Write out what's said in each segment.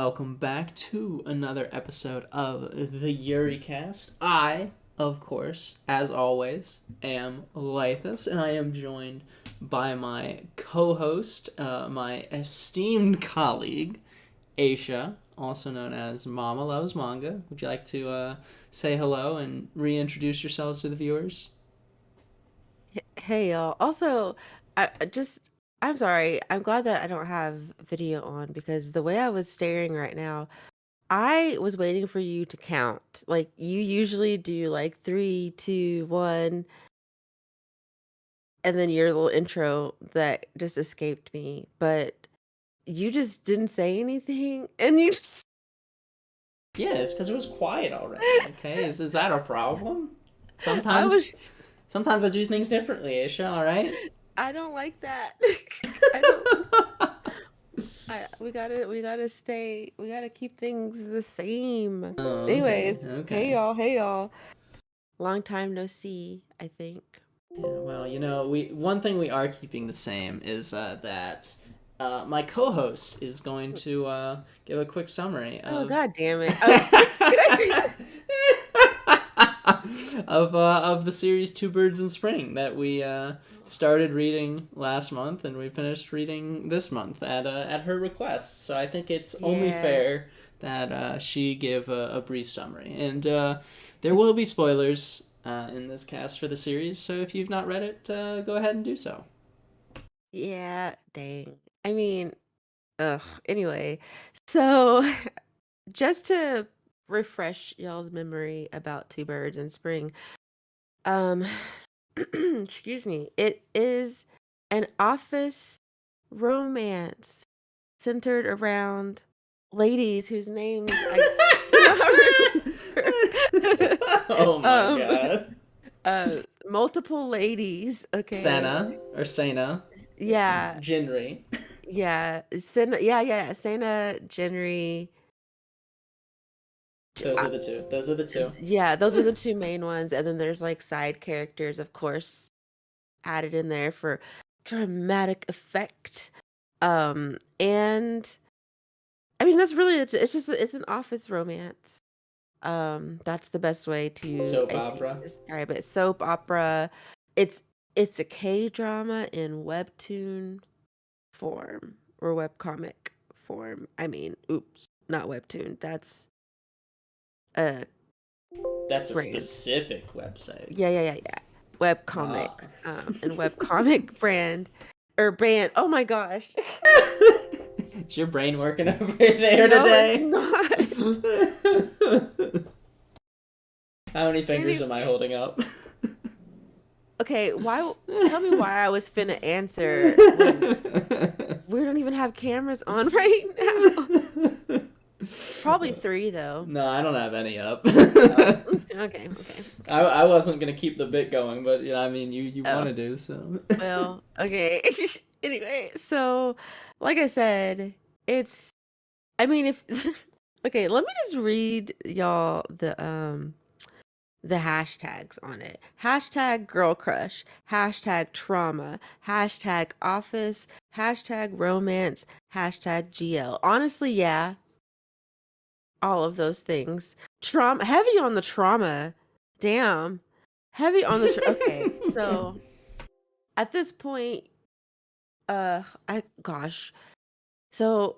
welcome back to another episode of the Yuricast. I, of course, as always, am Laethas, and I am joined by my co-host, my esteemed colleague, Aisha, also known as Mama Loves Manga. Would you like to say hello and reintroduce yourselves to the viewers? Hey y'all. Also, I'm sorry. I'm glad that I don't have video on because the way I was staring right now, I was waiting for you to count. Like you usually do like three, two, one, and then your little intro that just escaped me. But you just didn't say anything and you just Yeah, it's because it was quiet already. Okay, is that a problem? I Sometimes was Sometimes I do things differently, Aisha, alright? I don't like that. I don't we gotta keep things the same. Oh, okay, Anyways, okay. hey y'all. Long time no see, I think. Yeah, well, we one thing we are keeping the same is that my co-host is going to give a quick summary Oh of god damn it. Can I say of the series Two Birds in Spring that we started reading last month and we finished reading this month at her request. So I think it's only Yeah. fair that she give a brief summary. And there will be spoilers in this cast for the series, so if you've not read it, go ahead and do so. Yeah, dang. I mean, ugh. Anyway, so just to refresh y'all's memory about Two Birds in Spring, um excuse me, it is an office romance centered around ladies whose names I cannot remember. Oh my um, god. multiple ladies. Okay, Sana or Sana, yeah, Jinri. Sana, Jenry. Those are the two. Those are the two. Yeah, those are the two main ones, and then there's like side characters, of course, added in there for dramatic effect. And I mean that's really it's just it's an office romance. That's the best way to, Soap I think, opera. describe it. Soap opera. It's it's a K-drama in webtoon form or webcomic form. I mean, oops, not webtoon. That's a That's a brand. specific website. Yeah. Webcomics. Wow. And webcomic brand or band. Oh my gosh. Is your brain working over there No, it's today? not. How many fingers Any am I holding up? Okay, why tell me why I was finna answer when we don't even have cameras on right now. Probably three though. No, I don't have any up. Oh, okay. I wasn't gonna keep the bit going, but I mean, you want Oh, to do so. well, okay. Anyway, so like I said, it's I mean if okay, let me just read y'all the hashtags on it. Hashtag girl crush, hashtag trauma, hashtag office, hashtag romance, hashtag GL. Honestly, yeah, all of those things. Trauma, heavy on the trauma. Damn. Heavy on the okay. So at this point, I gosh. So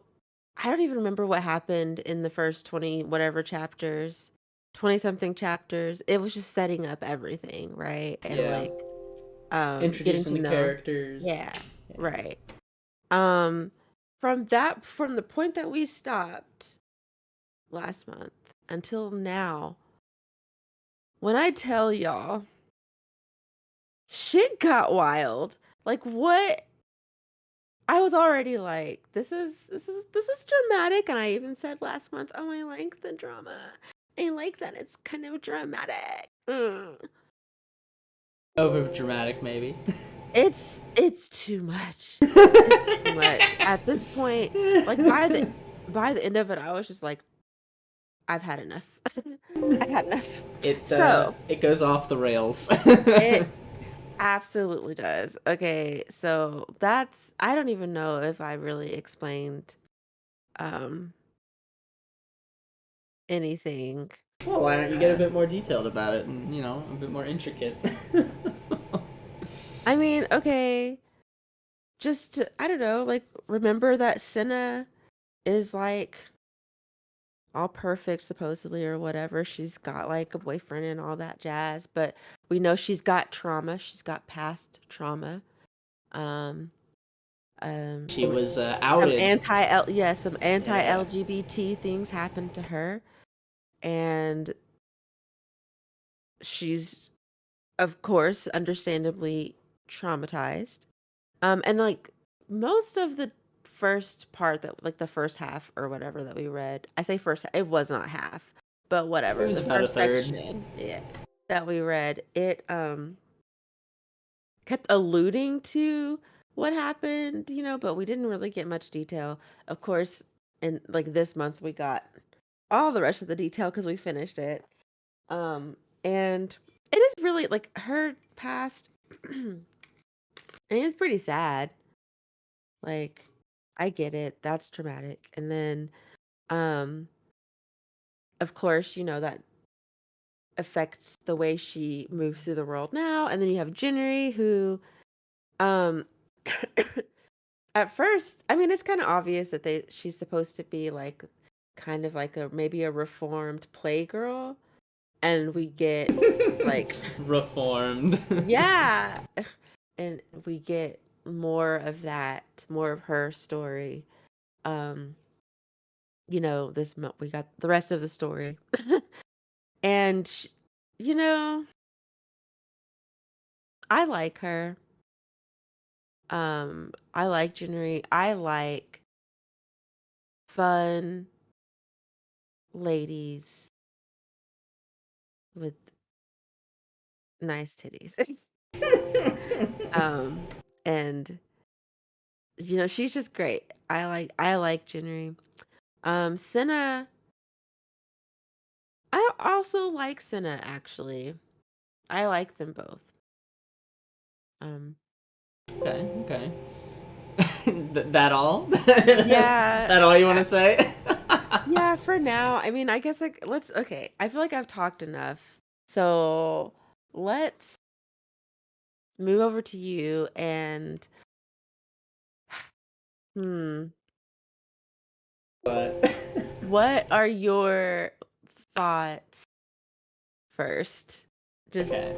I don't even remember what happened in the first 20 whatever chapters. 20 something chapters. It was just setting up everything, right? And Yeah, like getting introducing to the know. characters. Yeah, Yeah. right. Um from the point that we stopped last month until now, when I tell y'all shit got wild. Like what I was already like, this is dramatic, and I even said last month, oh, I like the drama. I like that it's kind of dramatic. Over dramatic, maybe. It's too much. It's too much. At this point, like by the end of it, I was just like, I've had enough. I've had enough. So It goes off the rails. it absolutely does. Okay, so that's I don't even know if I really explained um anything. Well, why don't you get a bit more detailed about it and, a bit more intricate? I mean, okay, I don't know, like, remember that Senna is like all perfect supposedly or whatever. She's got like a boyfriend and all that jazz, but we know she's got trauma. She's got past trauma. Um, She some was some outed. some anti Yeah. LGBT things happened to her, and she's of course understandably traumatized. And like most of the first part that like the first half or whatever that we read, I say first, it was not half, but It whatever. was The about a first third. section, yeah, that we read, it kept alluding to what happened, but we didn't really get much detail. Of course, in like this month we got all the rest of the detail because we finished it. And it is really like her past and it's pretty sad. Like, I get it. That's traumatic. And then, um, of course, that affects the way she moves through the world now. And then you have Jinri, who, um, at first, I mean, it's kind of obvious that she's supposed to be like, kind of like maybe a reformed playgirl, and we get like, Reformed. yeah, and we get more of that, more of her story. Um, we got the rest of the story. And you know, I like her. I like Jinri. I like fun ladies with nice titties. um, and she's just great. I like Jinri. Senna, I also like Senna actually. I like them both. Um, Okay, okay. That all? yeah, That all you want to say? yeah, for now. I mean, I guess like okay. I feel like I've talked enough. So let's move over to you and hmm, But what are your thoughts first? Just okay.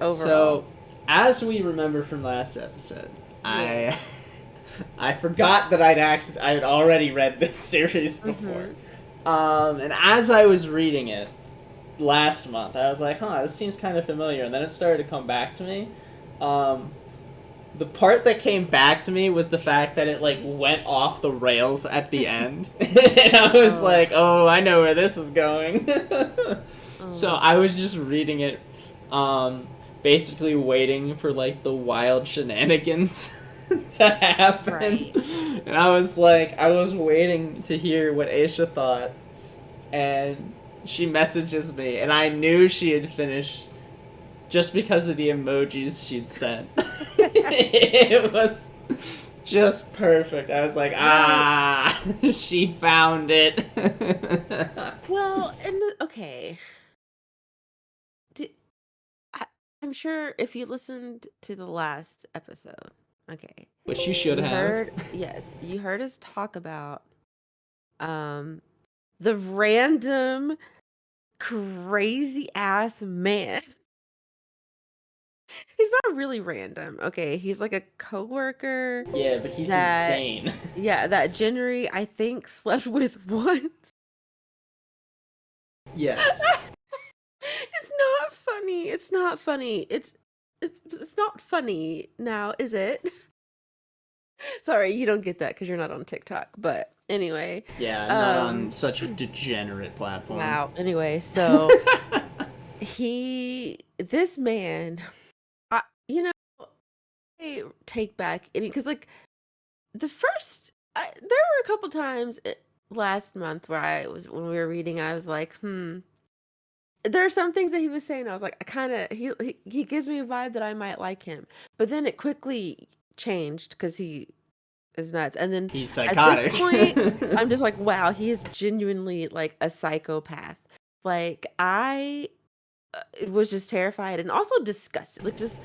overall. So, as we remember from last episode, Yeah. I I forgot that I had already read this series before. Mm-hmm. And as I was reading it last month, I was like, "Huh, this seems kind of familiar." And then it started to come back to me. Um, the part that came back to me was the fact that it like went off the rails at the end, and I was Oh, like, "Oh, I know where this is going." So oh, I was just reading it, um, basically waiting for like the wild shenanigans to happen, right. and I was like, I was waiting to hear what Aisha thought, and she messages me, and I knew she had finished just because of the emojis she'd sent. It was just perfect. I was like, Well, she found it. okay. Do, I, I'm sure if you listened to the last episode, okay, Which you should have. you heard us talk about um the random crazy ass man. He's not really random, okay? He's like a coworker Yeah, but he's that insane. yeah, that Jenry I think slept with once. Yes. It's not funny. It's not funny. It's not funny now, is it? Sorry, you don't get that because you're not on TikTok. But anyway, Yeah, I'm not on um, such a degenerate platform. wow. Anyway, so this man, I, you know, I take back any because like there were a couple times last month where when we were reading, I was like, there are some things that he was saying. I was like, I kind of he gives me a vibe that I might like him, but then it quickly changed because he is nuts. And then He's at this psychotic. point, I'm just like, wow, he is genuinely like a psychopath. Like I was just terrified and also disgusted. Like just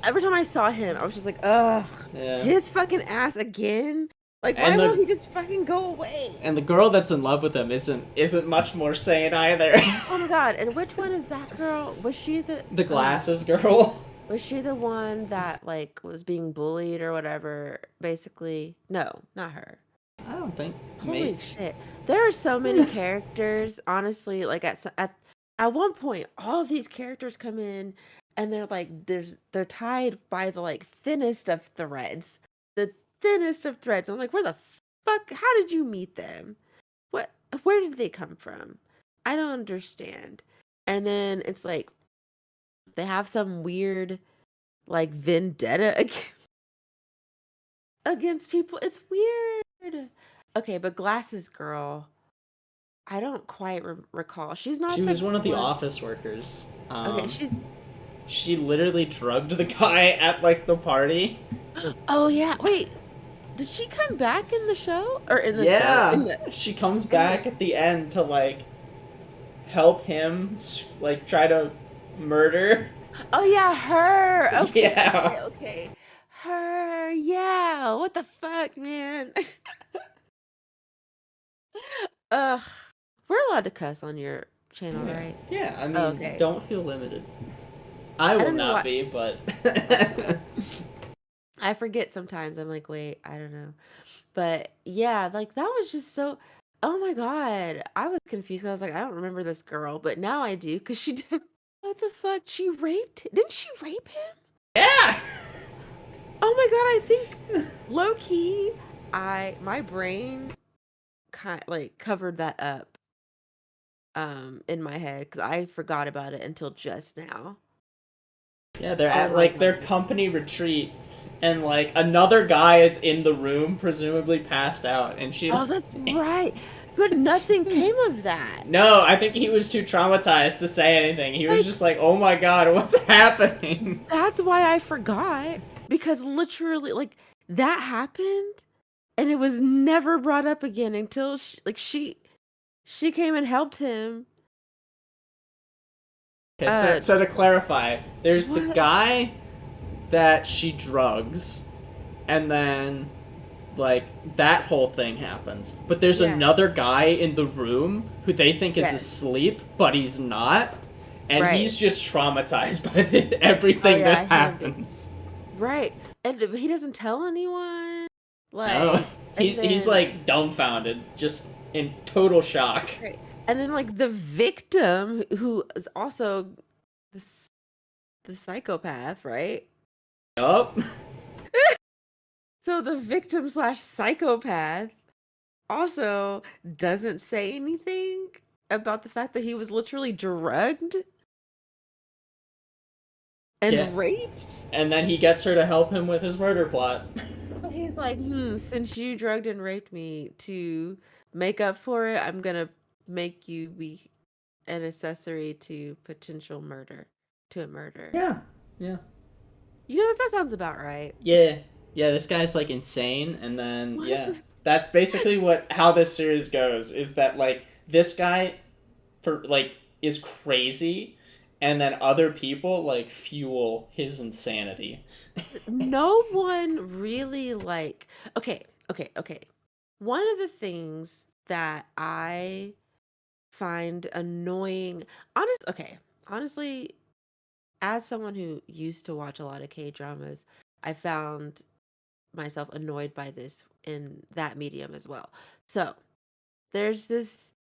every time I saw him, I was just like, ugh, Yeah. his fucking ass again. Like, why And won't the he just fucking go away? and the girl that's in love with him isn't much more sane either. Oh my god! And which one is that girl? Was she the The glasses girl. was she the one that like was being bullied or whatever? Basically, no, not her. I don't think Holy me. shit! There are so many characters. Honestly, like at one point, all of these characters come in, and they're like they're tied by the like thinnest of threads, the thinnest of threads. I'm like, where the fuck? How did you meet them? What? Where did they come from? I don't understand. And then it's like they have some weird like vendetta against people. It's weird. Okay, but Glasses Girl, I don't quite recall. She's She not the was one of the one. office workers. Okay, she's. She literally drugged the guy at like the party. Oh yeah. Wait, did she come back in the show or in the show? Yeah, she comes back at the end to like help him like try to murder. Oh yeah, her. Okay, Yeah. okay, okay. Her. Yeah. What the fuck, man? Ugh. We're allowed to cuss on your channel, Yeah. right? Yeah, I Oh, mean, okay. don't feel limited. I I will don't know not what. be, but I forget sometimes. I'm like, wait, I don't know. But yeah, like that was just so. Oh my god, I was confused. 'Cause I was like, I don't remember this girl, but now I do because she did. What the fuck? She raped? Didn't she rape him? yeah. Oh my god, I think low key, my brain kind like covered that up in my head because I forgot about it until just now. Yeah, they're Oh at my like their god. company retreat, and like another guy is in the room, presumably passed out, and she. Oh, that's right. But nothing came of that. No, I think he was too traumatized to say anything. He was Like, just like, "Oh my god, what's happening?" that's why I forgot. Because literally, like, that happened and it was never brought up again until she came and helped him. Okay, so to clarify, there's the What? guy that she drugs, and then like that whole thing happens. But there's Yeah. another guy in the room who they think is Yes. asleep, but he's not, and Right. he's just traumatized by Oh everything yeah, that him. happens. Right. And he doesn't tell anyone. No, Like, and he's then like dumbfounded, just in total shock. right. And then like the victim who is also this the psychopath, right? Yup. So the victim slash psychopath also doesn't say anything about the fact that he was literally drugged Yeah, and raped. and then he gets her to help him with his murder plot. But he's like, since you drugged and raped me to make up for it, I'm gonna make you be an accessory to potential murder, to a murder. Yeah, yeah. You know that sounds about right. Yeah, yeah. This guy's like insane, and then What? yeah, that's basically what how this series goes. Is that like this guy, for like is crazy, and then other people like fuel his insanity. No one really like. Okay, okay, okay. One of the things that I find annoying, honestly, as someone who used to watch a lot of K dramas, I found myself annoyed by this in that medium as well. So there's this,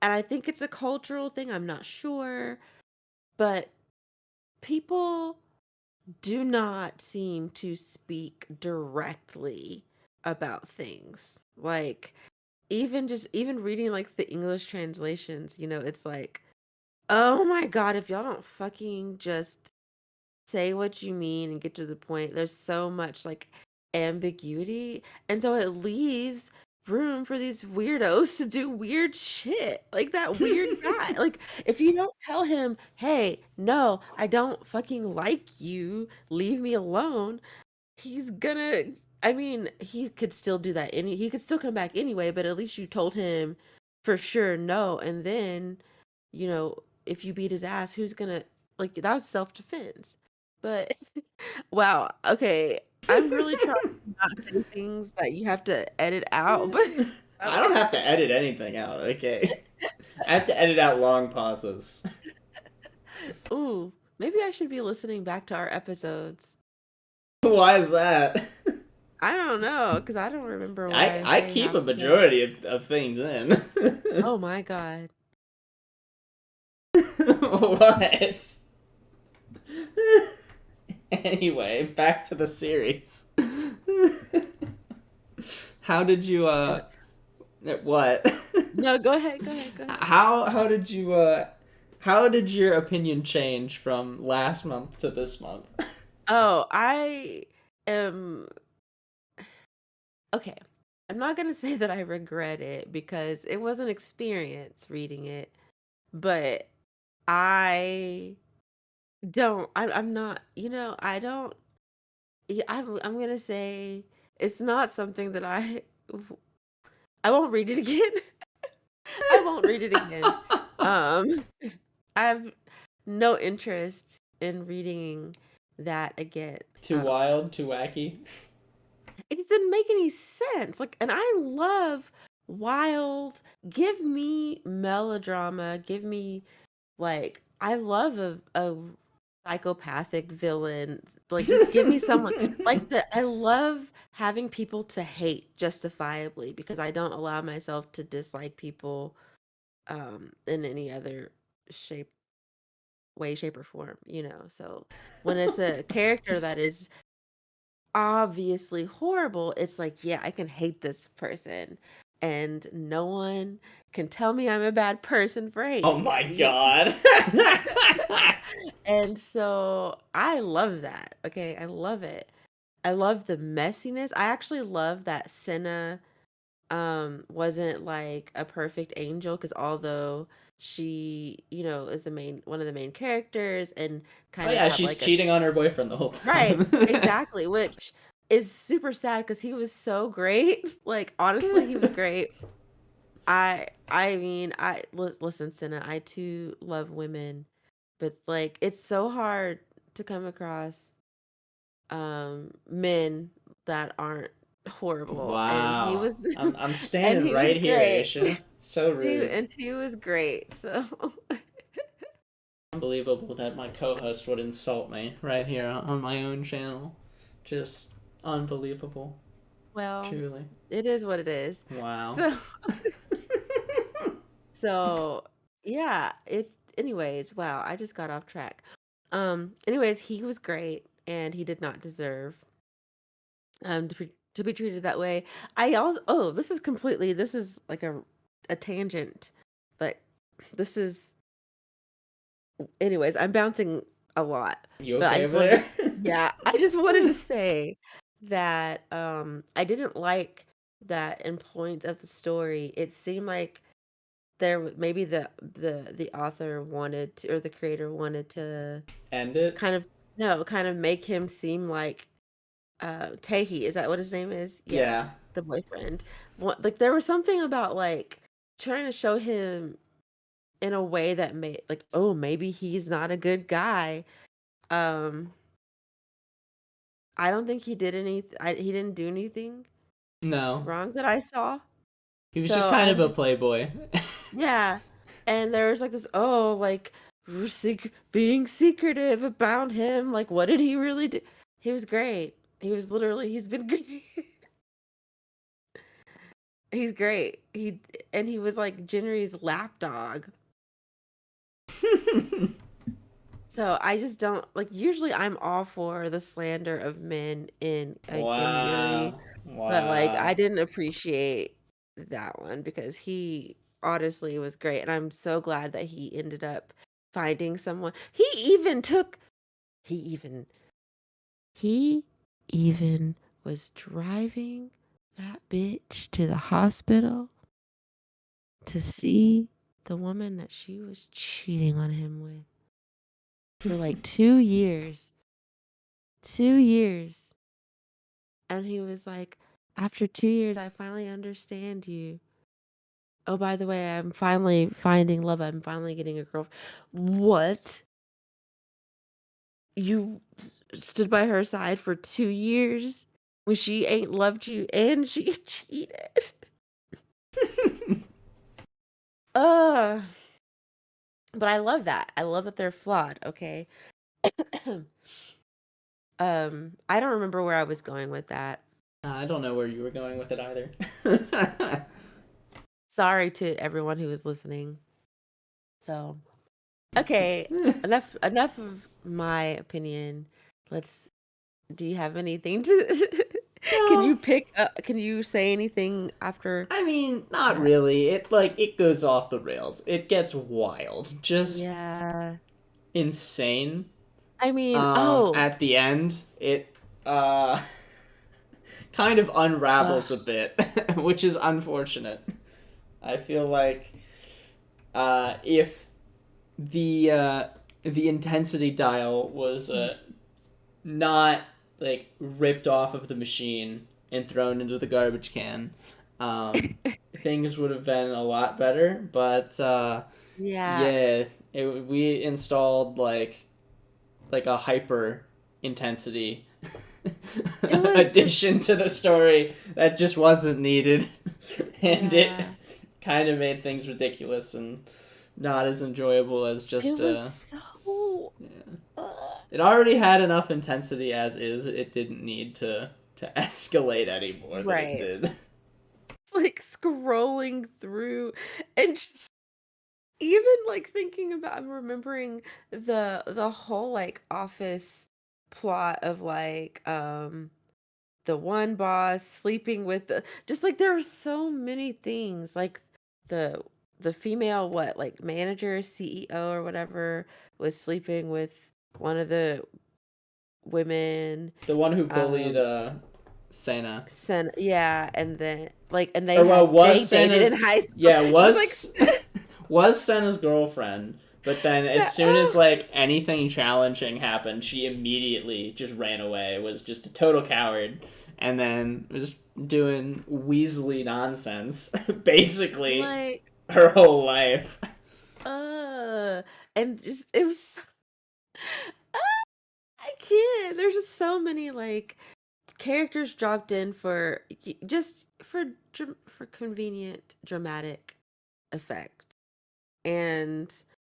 and I think it's a cultural thing, I'm not sure, but people do not seem to speak directly about things. Like, even reading like the English translations, it's like, oh my god, if y'all don't fucking just say what you mean and get to the point. There's so much like ambiguity. And so it leaves room for these weirdos to do weird shit. Like that weird guy. Like if you don't tell him, hey, no, I don't fucking like you, leave me alone, he's gonna I mean, he could still do that. He could still come back anyway. But at least you told him for sure no. And then, if you beat his ass, who's gonna like that was self defense. But wow, okay, I'm really trying to not say things that you have to edit out. But I don't have to edit anything out, okay? I have to edit out long pauses. ooh, maybe I should be listening back to our episodes. Why is that? I don't know, because I don't remember what I I say keep half a the time. majority of things in. Oh my God. What? Anyway, back to the series. How did you what? No, go ahead, go ahead, go ahead. How did you how did your opinion change from last month to this month? Oh, I am okay. I'm not gonna say that I regret it because it was an experience reading it, but I I'm not, I don't, yeah, I'm gonna say it's not something that I won't read it again. I won't read it again. Um, I have no interest in reading that again. Too wild, too wacky. It just didn't make any sense. Like, and I love wild, give me melodrama, give me like I love a psychopathic villain. Like just give me someone like I love having people to hate justifiably because I don't allow myself to dislike people in any other shape way, shape, or form. So when it's a character that is obviously horrible, it's like, yeah, I can hate this person. And no one can tell me I'm a bad person for Oh hating my him. god. And so I love that. Okay. I love it. I love the messiness. I actually love that Senna wasn't like a perfect angel because although she, is the main one of the main characters and Oh kind of yeah, had she's like a cheating on her boyfriend the whole right, time. exactly, which is super sad because he was so great. Like honestly, he was great. I mean, listen, Senna, I too love women, but like it's so hard to come across men that aren't horrible and he Wow. was I'm and standing he was right here, great. Aisha. So rude. He was great. So Unbelievable that my co-host would insult me right here on my own channel. Just unbelievable. well, Truly. it is what it is. Wow. So so yeah, it anyways, wow, I just got off track. Anyways, he was great and he did not deserve to be treated that way. I also this is like a tangent, but this is anyways, I'm bouncing a lot. You But I okay just over wanted to there? yeah, I just wanted to say that I didn't like that in points of the story. It seemed like maybe the author wanted to or the creator wanted to End it? kind of no, kind of make him seem like Tahi, is that what his name is? Yeah, Yeah. the boyfriend. Like there was something about like trying to show him in a way that made like, oh, maybe he's not a good guy. Um, I don't think he did he didn't do anything No. wrong that I saw. He was just So kind of I'm a just playboy. yeah. And there was like this, oh, like being secretive about him. Like, what did he really do? He was great. He's been great. He's great. He was like Jenry's lapdog. So I just don't like. Usually, I'm all for the slander of men in Yuri, Wow. but like I Wow. didn't appreciate that one because he honestly was great, and I'm so glad that he ended up finding someone. He even he even was driving that bitch to the hospital to see the woman that she was cheating on him with for like 2 years. 2 years. And he was like, after 2 years, I finally understand you. Oh, by the way, I'm finally finding love. I'm finally getting a girlfriend. What? You stood by her side for 2 years when she ain't loved you and she cheated. Uh, but I love that. I love that they're flawed, okay? I don't remember where I was going with that. I don't know where you were going with it either. Sorry to everyone who was listening. So, okay, enough of my opinion. Let's Do you have anything to No, can you say anything after I mean, not that? really. It goes off the rails. It gets wild. Just Yeah. insane. I mean, oh, At the end, it uh kind of unravels a ugh, bit, which is unfortunate. I feel like if the intensity dial was not like ripped off of the machine and thrown into the garbage can, things would have been a lot better. But yeah, yeah, we installed like a hyper intensity it was just addition to the story that just wasn't needed, and it yeah, kind of made things ridiculous and not as enjoyable as it just was so yeah. ugh. It already had enough intensity as is. It didn't need to escalate any more than it Right. did. It's like scrolling through and just even like thinking about I'm remembering the whole like office plot of like the one boss sleeping with the just like there are so many things like the the female what like manager CEO or whatever was sleeping with one of the women The one who bullied um Sena. yeah, and then like and Or well, they was dated in Senna's high school. yeah, It was like was Senna's girlfriend, but then as that soon as like anything challenging happened, she immediately just ran away, was just a total coward, and then was doing Weasley nonsense basically like her whole life. uh and just it was I can't. There's just so many like characters dropped in for just for for convenient dramatic effect. And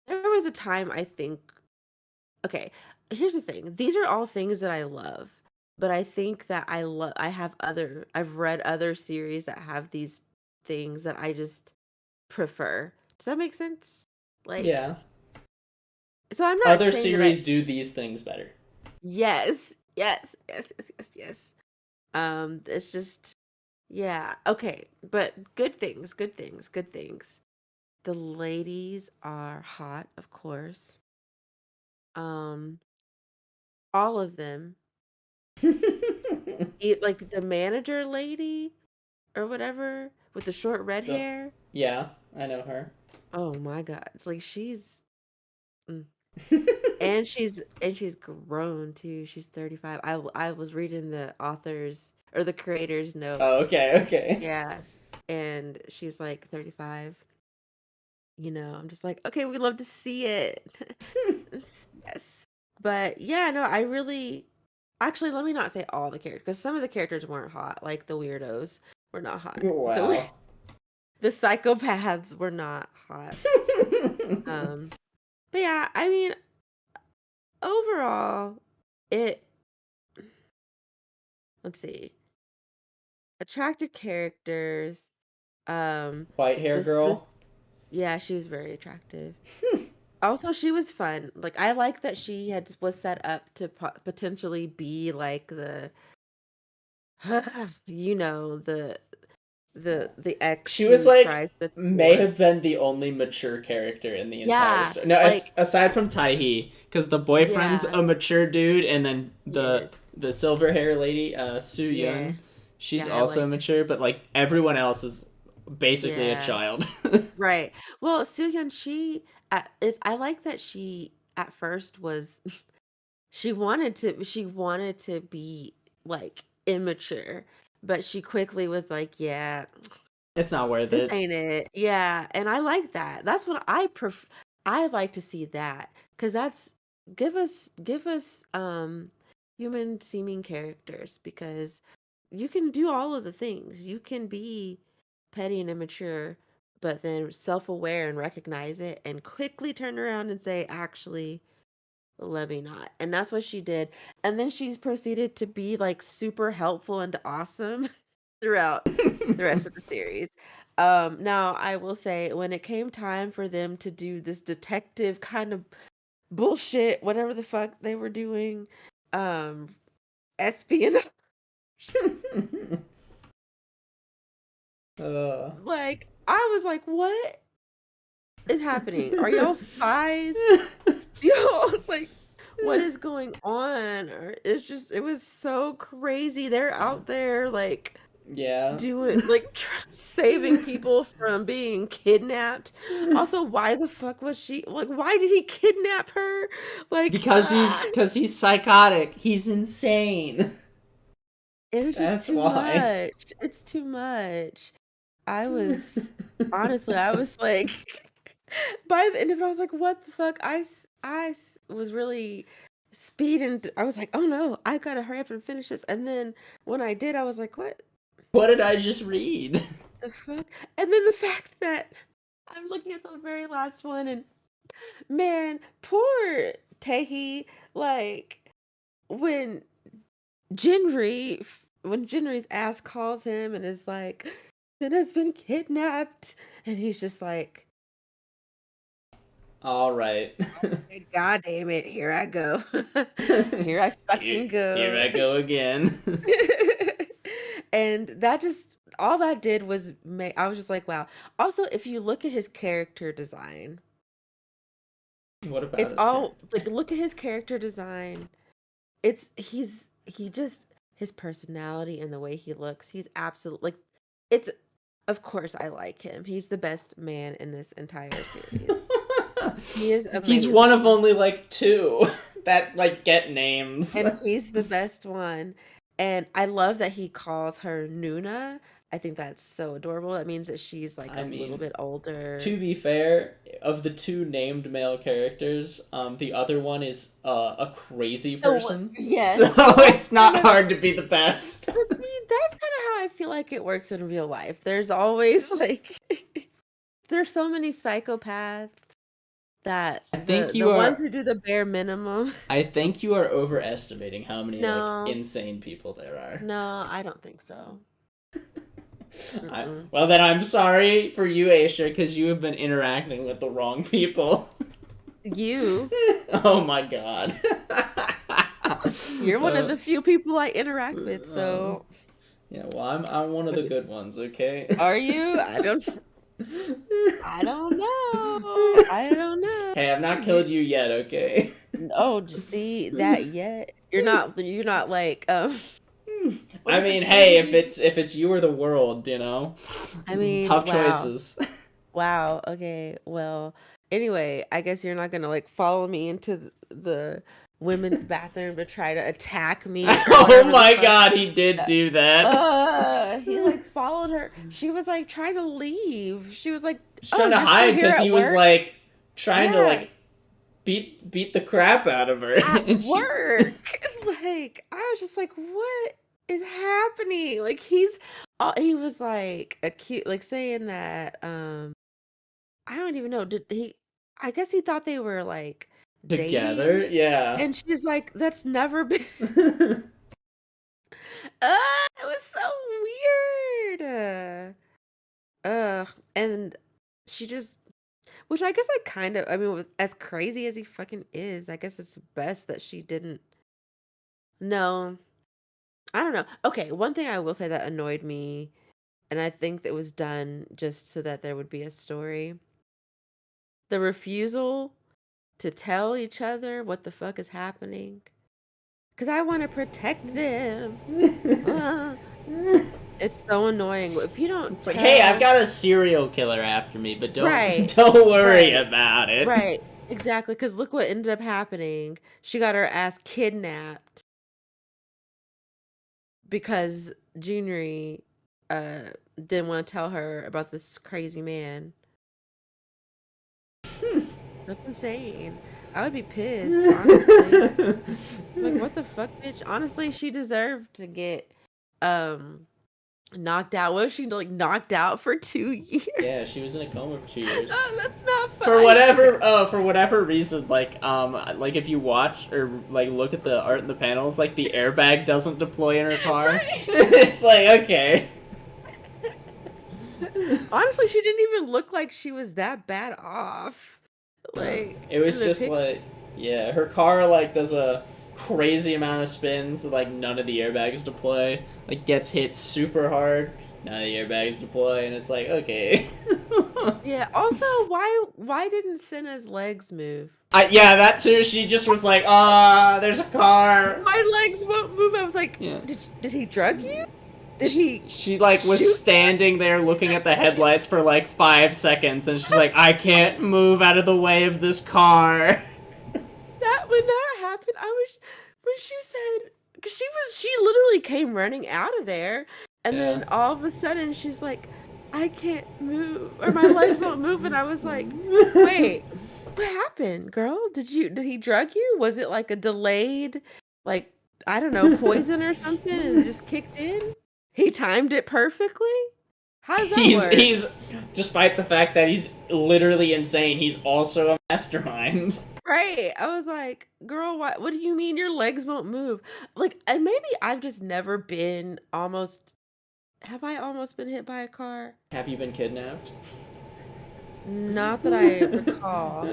there was a time I think okay, here's the thing. These are all things that I love, but I think that I've read other series that have these things that I just prefer. Does that make sense? Like Yeah. so I'm not Other saying that I series do these things better. yes, yes, yes, yes, yes, yes. It's just yeah, okay, but good things, good things, good things. The ladies are hot, of course. Um, all of them. Like the manager lady or whatever with the short red The hair. yeah, I know her. Oh my God. It's like she's mm. And she's grown too. She's 35. I was reading the author's or the creator's note. Oh, okay, okay. Yeah. And she's like 35. I'm just like, okay, we love to see it. Yes. But yeah, no, I really actually let me not say all the characters because some of the characters weren't hot, like the weirdos were not hot. Wow. The psychopaths were not hot. Um, but yeah, I mean, overall, it let's see, attractive characters. White hair This girl. yeah, she was very attractive. Also, she was fun. Like I like that she had was set up to potentially be like the the the ex She was who like tries to may thwart. have been the only mature character in the entire Yeah, story. No, like aside from Taihi, because the boyfriend's yeah, a mature dude, and then yes, the silver hair lady, Su yeah, Yun, she's yeah. I also liked. mature, but like everyone else is basically a Yeah, child. right. Well, Soohyun, I like that she at first was she wanted to be like immature. But she quickly was like, yeah, It's not worth this it. ain't it. Yeah, and I like that. That's what I like to see that, because that's give us human seeming characters, because you can do all of the things. You can be petty and immature, but then self-aware and recognize it and quickly turn around and say, actually, let me not. And that's what she did. And then she proceeded to be like super helpful and awesome throughout the rest of the series. Now I will say, when it came time for them to do this detective kind of bullshit, whatever the fuck they were doing, um, espionage, uh. like I was like, what is happening? Are y'all spies? Yo, like, what is going on? Or it was so crazy. They're out there like Yeah. doing like saving people from being kidnapped. Also, why the fuck was she like? Why did he kidnap her? Like, Because he's psychotic. He's insane. it was just That's too why. much. It's too much. I was honestly, I was like, by the end of it, I was like, what the fuck? Was really speeding. I was like, oh no, I gotta hurry up and finish this. And then when I did, I was like, what What did I just read? the fuck? And then the fact that I'm looking at the very last one, and man, poor Tehi, like when when Jinri's ass calls him and is like, Jin has been kidnapped, and he's just like, All right. God damn it, here I go. Here I fucking Here go. I go again. And that just all that did was make I was just like, wow. Also, if you look at his character design, What about it's his all character? like, look at his character design. He just, his personality and the way he looks, he's absolutely like, it's of course I like him. He's the best man in this entire series. He is He's one of amazing. only like two that like get names. And he's the best one. And I love that he calls her Nuna. I think that's so adorable. That means that she's like I a little mean, bit older. to be fair, of the two named male characters, the other one is a crazy person, Yes. so So that's it's not kind of, hard to be the best. but see, that's kind of how I feel like it works in real life. There's always like there's so many psychopaths that I think the you ones are. who do the bare minimum. I think you are overestimating how many like No, insane people there are. no, I don't think so. Mm-mm. Well, then I'm sorry for you, Aisha, because you have been interacting with the wrong people. You, Oh my god. you're one of Uh, the few people I interact with, uh, so yeah, well, I'm one of the good ones, okay? are you? I don't know. I don't know. Hey, I've not killed you yet, okay? Oh, do you see that yet? You're not like what I is the mean, hey, movie? if it's you or the world, you know, I mean, tough wow. choices. Wow. Okay. Well, anyway, I guess you're not gonna like follow me into the women's bathroom to try to attack me or Oh whatever the my fuck. god, he did do that. He like followed her. She was like trying to leave. She was like, He's "Oh, trying to you're still hide here because at he was work?" like trying to Yeah, like beat the crap out of her, at and she. work. Like, I was just like, "What is happening?" Like he was like acute, like saying that I don't even know. Did he? I guess he thought they were like Together, dating, yeah. and she's like, "That's never been." It was so weird. And she just, which I guess I kind of, I mean, as crazy as he fucking is, I guess it's best that she didn't. No, I don't know. Okay, one thing I will say that annoyed me, and I think that was done just so that there would be a story. The refusal to tell each other what the fuck is happening. Because I want to protect them. Uh, it's so annoying. If you don't It's like, hey, I've tell, got a serial killer after me, but don't right, don't worry right, about it. right, exactly. Because look what ended up happening. She got her ass kidnapped because Junior didn't want to tell her about this crazy man. That's insane. I would be pissed, honestly. Like, what the fuck, bitch? Honestly, she deserved to get knocked out. What was she like knocked out for 2 years? Yeah, she was in a coma for 2 years. Oh, that's not fun. For whatever reason, like if you watch or like look at the art in the panels, like the airbag doesn't deploy in her car. Right. It's like, okay. Honestly, she didn't even look like she was that bad off. Like, it was just like, yeah, her car like does a crazy amount of spins, like none of the airbags deploy. Like gets hit super hard, none of the airbags deploy, and it's like, okay. Yeah. Also, why didn't Senna's legs move? Yeah, that too. She just was like, there's a car. My legs won't move. I was like, Yeah. Did he drug you? Did he? She like was standing there looking at the headlights for like 5 seconds, and she's like, I can't move out of the way of this car. When that happened, when she said, because she literally came running out of there, and then all of a sudden she's like, I can't move, or my legs won't move, and I was like, wait, what happened, girl? Did he drug you? Was it like a delayed, like, I don't know, poison or something, and it just kicked in? He timed it perfectly? How does that work? He's, despite the fact that he's literally insane, he's also a mastermind. Right. I was like, girl, what do you mean your legs won't move? Like, and maybe I've just never been have I almost been hit by a car? Have you been kidnapped? Not that I recall.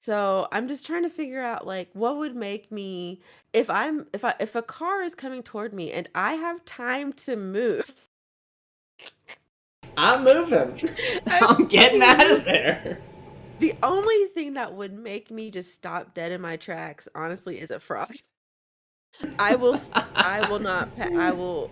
So I'm just trying to figure out like what would make me if a car is coming toward me and I have time to move. I'm moving. I'm getting out of there. The only thing that would make me just stop dead in my tracks, honestly, is a frog. I will not. I will.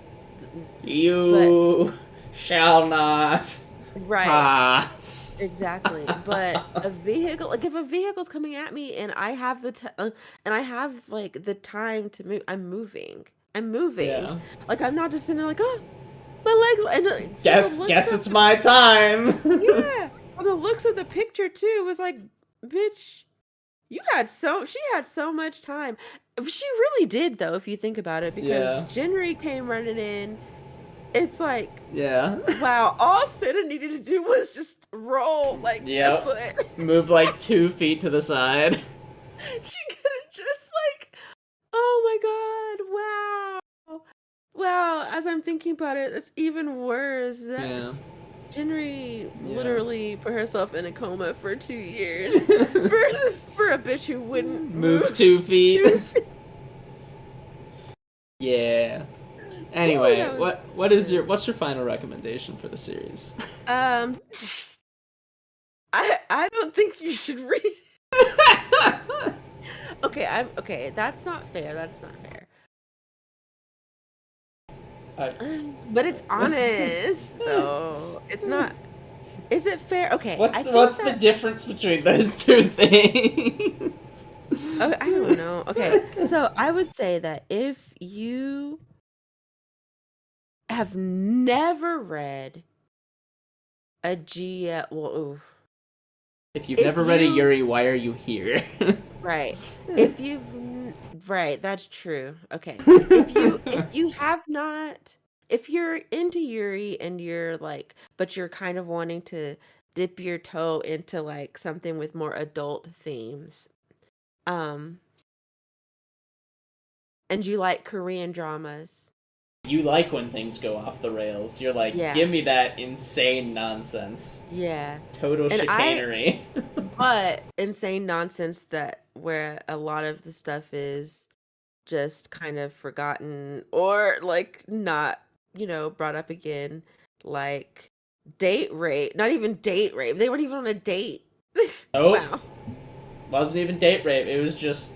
You shall not. Right. Pass. Exactly. But a vehicle, like if a vehicle's coming at me and I have and I have like the time to move, I'm moving. Yeah. Like I'm not just sitting there like, oh, my legs. And guess it's my time. Yeah. On the looks of the picture too, it was like, bitch, she had so much time. She really did though, if you think about it, because Jinri came running in. It's like, wow, all Senna needed to do was just roll like a foot. Move like 2 feet to the side. She could have just like, oh my god, wow. Wow, as I'm thinking about it, it's even worse. Jinri literally put herself in a coma for 2 years for a bitch who wouldn't move 2 feet. Yeah. Anyway, what's your final recommendation for the series? I don't think you should read. Okay, that's not fair. But it's honest, though. It's not. Is it fair? Okay. What's the difference between those two things? I don't know. Okay, so I would say that if you have never read a GL, well, if you've never read a Yuri, why are you here? Right. Right, that's true. Okay. If you're into Yuri and you're like, but you're kind of wanting to dip your toe into like something with more adult themes, and you like Korean dramas. You like when things go off the rails. You're like, give me that insane nonsense. Yeah. Total chicanery. But insane nonsense where a lot of the stuff is just kind of forgotten or like not, brought up again. Like date rape. Not even date rape. They weren't even on a date. Oh. Wow. Wasn't even date rape. It was just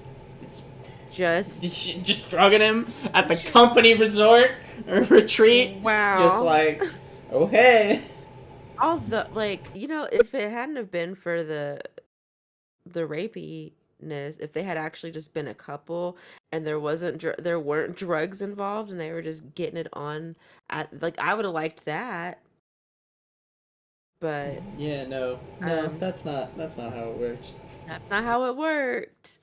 drugging him at the company resort or retreat. Wow. Just like, okay. All the if it hadn't have been for the rapey if they had actually just been a couple and there weren't drugs involved and they were just getting it on at like I would have liked that. But Yeah, no, no, um that's not how it works. that's not how it worked.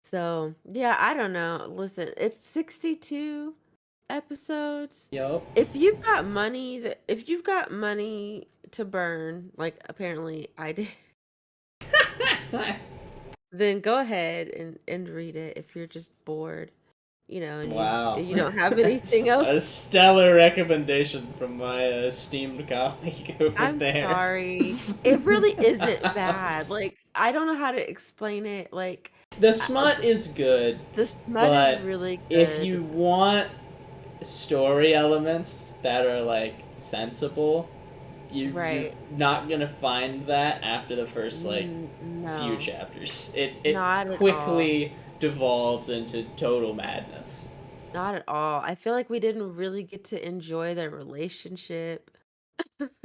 So, yeah, I don't know. Listen, it's 62 episodes. Yup. If you've got money to burn, like apparently I did, then go ahead and read it if you're just bored, and Wow. you don't have anything else. A stellar recommendation from my esteemed colleague over I'm there. sorry. It really isn't bad. Like, I don't know how to explain it. Like, The smut is good, the smut is but really if good. you want story elements that are like sensible, you're Right. not gonna find that after the first like few No, chapters. It not at all. quickly devolves into total madness. Not at all. I feel like we didn't really get to enjoy their relationship. Like,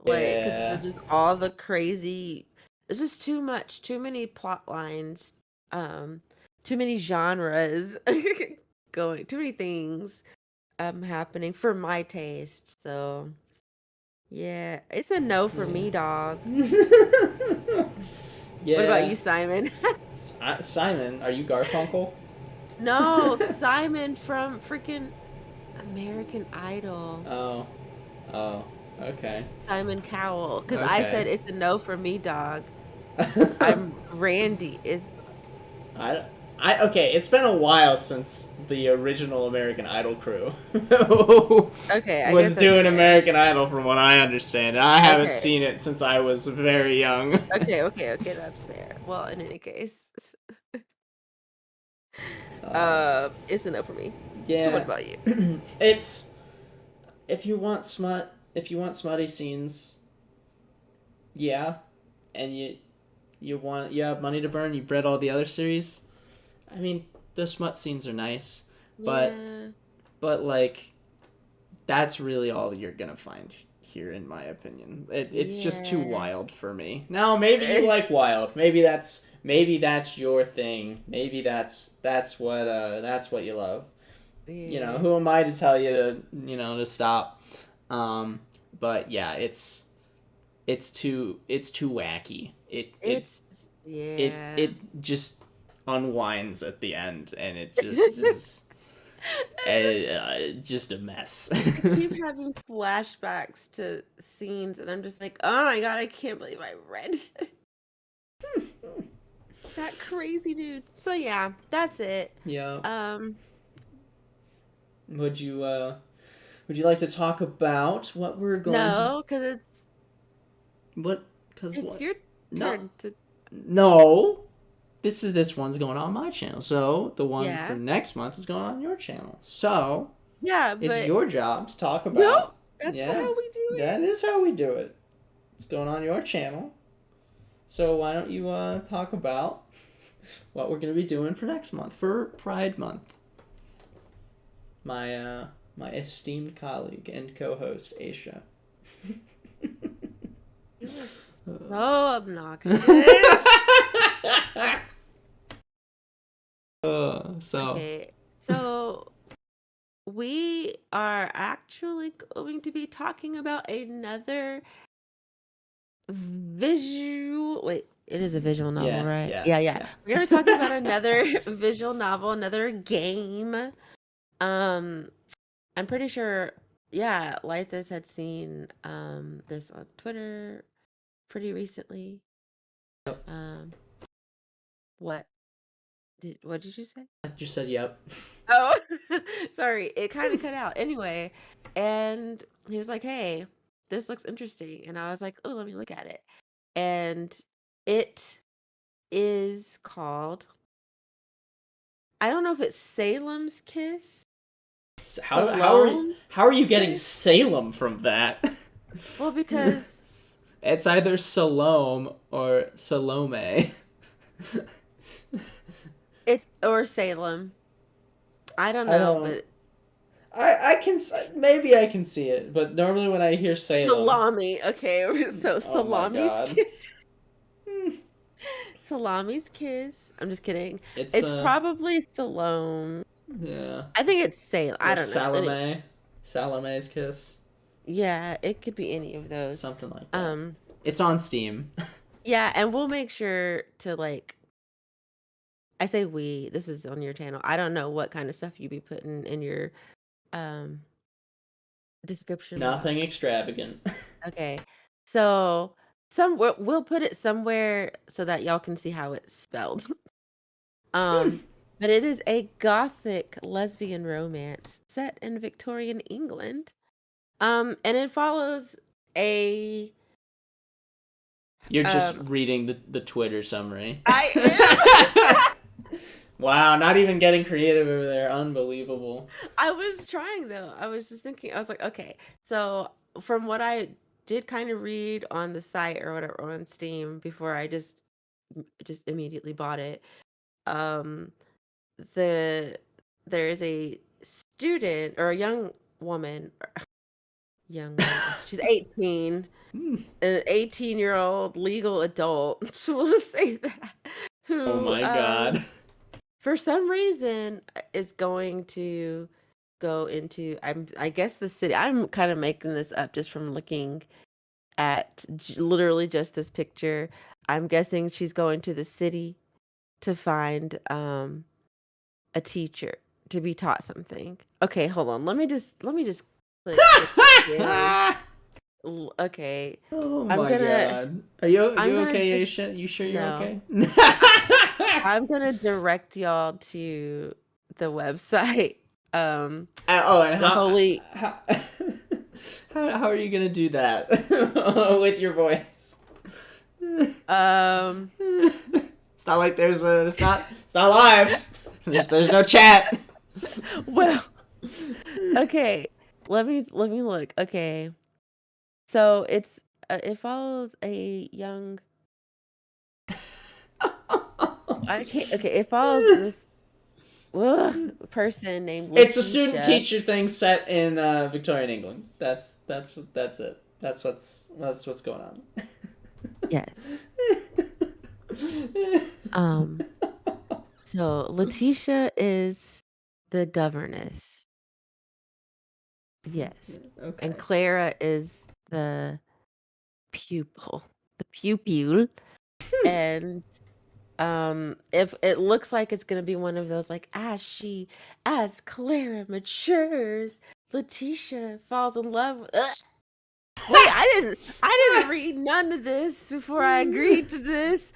because Yeah. of just all the crazy, it's just too much, too many plot lines, um, too many genres going, too many things happening for my taste. So yeah, it's a no for me, dog. What about Yeah. you, Simon? Simon, are you Garfunkel? No, Simon from freaking American Idol. Oh. Oh. Okay. Simon Cowell. Because I said Okay. it's a no for me, dog. Because I'm Randy is I, okay, it's been a while since the original American Idol crew okay, I was guess that's doing fair. American Idol from what I understand. I haven't Okay. seen it since I was very young. Okay, that's fair. Well, in any case, Um, it's a no for me. So what yeah. about you? It's if you want smutty scenes, yeah, and you have money to burn, you've read all the other series. I mean, the smut scenes are nice, but Yeah. like that's really all you're gonna find here, in my opinion. It's just too Yeah. wild for me. Now, maybe you like wild. Maybe that's your thing. Maybe that's what you love. Yeah. Who am I to tell you to stop? Um, but yeah, it's too wacky. Yeah. It just unwinds at the end, and it just is just a mess. I keep having flashbacks to scenes, and I'm just like, oh my god, I can't believe I read that crazy dude. So yeah, that's it. Yeah. Um, Would you like to talk about what we're going to no, because what cuz it's what? your No. turn to No. This one's going on my channel. So, the one for yeah. next month is going on your channel. So, Yeah, it's but your job to talk no, about. that's not Yeah. how we do That it. is how we do it. It's going on your channel. So, why don't you talk about what we're going to be doing for next month for Pride Month? My esteemed colleague and co-host Aisha. You are so obnoxious. So Okay, so we are actually going to be talking about another visual. Wait, it is a visual novel, yeah, right? yeah, Yeah. yeah. We're gonna be talking about another visual novel, another game. Um, I'm pretty sure, yeah, Laethas had seen this on Twitter pretty recently. Yep. What what did you say? I just said yep. Oh, sorry, it kind of cut out. Anyway, and he was like, "Hey, this looks interesting," and I was like, "Oh, let me look at it." And it is called. I don't know if it's Salem's Kiss. Salome's How are you getting Kiss. Salem from that? Well, because It's either Salome or Salome. it's or Salem. I don't I know, don't. but I can maybe I can see it, but normally when I hear Salem, salami. Okay, so oh my Salami's god. Kiss. Hmm. Salami's kiss. I'm just kidding. It's It's probably Salome. yeah. I think it's Salem. I Or don't know. Anyway, Salome's kiss, yeah, it could be any of those. something like that. Um, It's on Steam. yeah, and we'll make sure to like. I say we. This is on your channel. I don't know what kind of stuff you be putting in your um description Nothing box. extravagant. Okay, so we'll put it somewhere so that y'all can see how it's spelled. Um, but it is a gothic lesbian romance set in Victorian England. And it follows a You're just reading the Twitter summary. I am. Wow, not even getting creative over there. Unbelievable. I was trying though. I was just thinking, I was like, okay, so from what I did kind of read on the site or whatever on Steam before I just immediately bought it, um, the there is a student or a young woman, she's 18, an 18-year-old legal adult, so we'll just say that, Oh who my god. for some reason is going to go into I guess the city. I'm kind of making this up just from looking at literally just this picture. I'm guessing she's going to the city to find a teacher to be taught something. Okay, hold on. Let me just click again. Okay. Oh I'm my gonna god. Are you I'm gonna okay, di- Aisha? You sure you're no. okay? I'm gonna direct y'all to the website. Oh, and The holy how are you gonna do that with your voice? It's not like it's not live. There's no chat. well, okay. Let me look. Okay. So it follows a young I can't okay, it follows this person named It's a student Letitia. teacher thing set in Victorian England. That's it. That's what's going on. Yes. So Letitia is the governess. Yes. Okay. And Clara is the pupil. The pupil. And if it looks like it's gonna be one of those like as Clara matures, Letitia falls in love with Wait, I didn't read none of this before I agreed to this.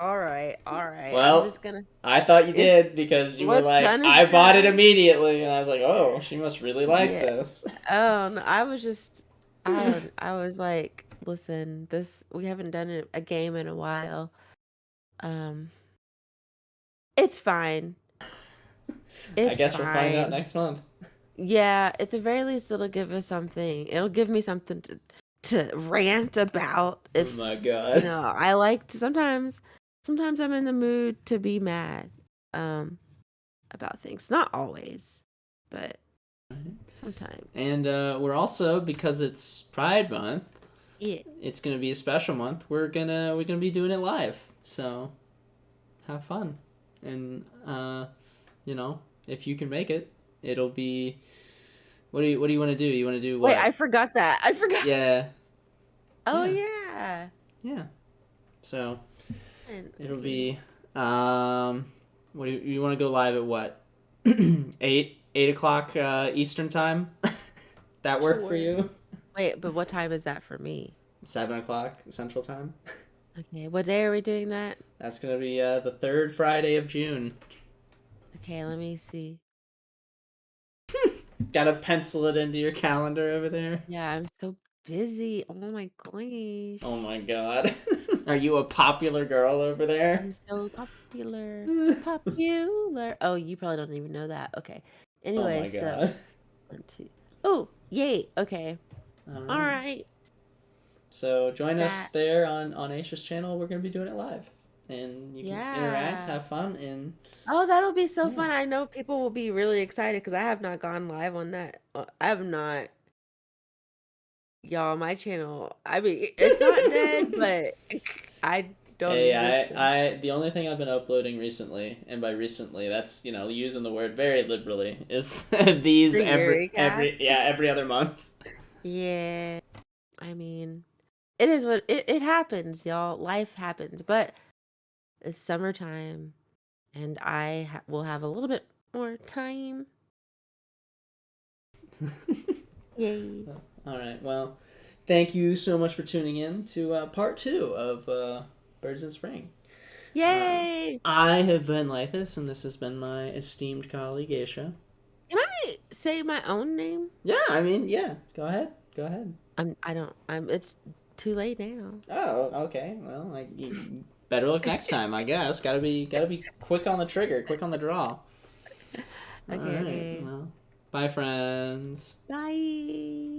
All right. Well, I'm just gonna I thought you it's did because you were what's like, done is I bought it done. immediately, and I was like, oh, she must really like Yeah. this. No, I was just I was like, listen, this we haven't done a game in a while. Um, it's fine. I It's guess we'll find out fine. next month. Yeah, at the very least, it'll give us something. It'll give me something to rant about. Oh If my god. I like to sometimes I'm in the mood to be mad about things. Not always, but sometimes. And we're also, because it's Pride Month, Yeah. it's gonna be a special month. We're gonna be doing it live. So have fun. And if you can make it, it'll be what do you want to do? You want to do what? Wait, I forgot that. I forgot. Yeah. Oh Yeah. yeah. Yeah. So And, it'll okay. be what do you want to go live at what? 8 o'clock Eastern time? That work for Sure. you? Wait, but what time is that for me? 7 o'clock Central time? Okay, what day are we doing that? That's gonna be the third Friday of June. Okay, let me see. Gotta pencil it into your calendar over there. Yeah, I'm so busy. Oh my gosh. Oh my god. Are you a popular girl over there? I'm so popular. Popular. Oh, you probably don't even know that. Okay. Oh Anyway, my so god. 1, 2. Oh, yay. Okay. All All right. right. So join us That. there on Aisha's channel. We're gonna be doing it live, and you can interact, Yeah. have fun, and Oh, that'll be so yeah. fun. I know people will be really excited because I have not gone live on that. I have not. Y'all, my channel. I mean, it's not dead, but I don't Hey, exist then. the only thing I've been uploading recently, and by recently, that's using the word very liberally, is these The Yuricast. every other month. Yeah. I mean, it is what it happens, y'all. Life happens, but it's summertime, and will have a little bit more time. Yay! All right, well, thank you so much for tuning in to part two of Birds in Spring. Yay! I have been Laethas, and this has been my esteemed colleague Aisha. Can I say my own name? Yeah, I mean, yeah. Go ahead. Go ahead. I don't. It's too late now. Oh, okay. Well, like you better look next time, I guess. Gotta be quick on the trigger, quick on the draw. All Okay, right. okay. Well, bye, friends. Bye.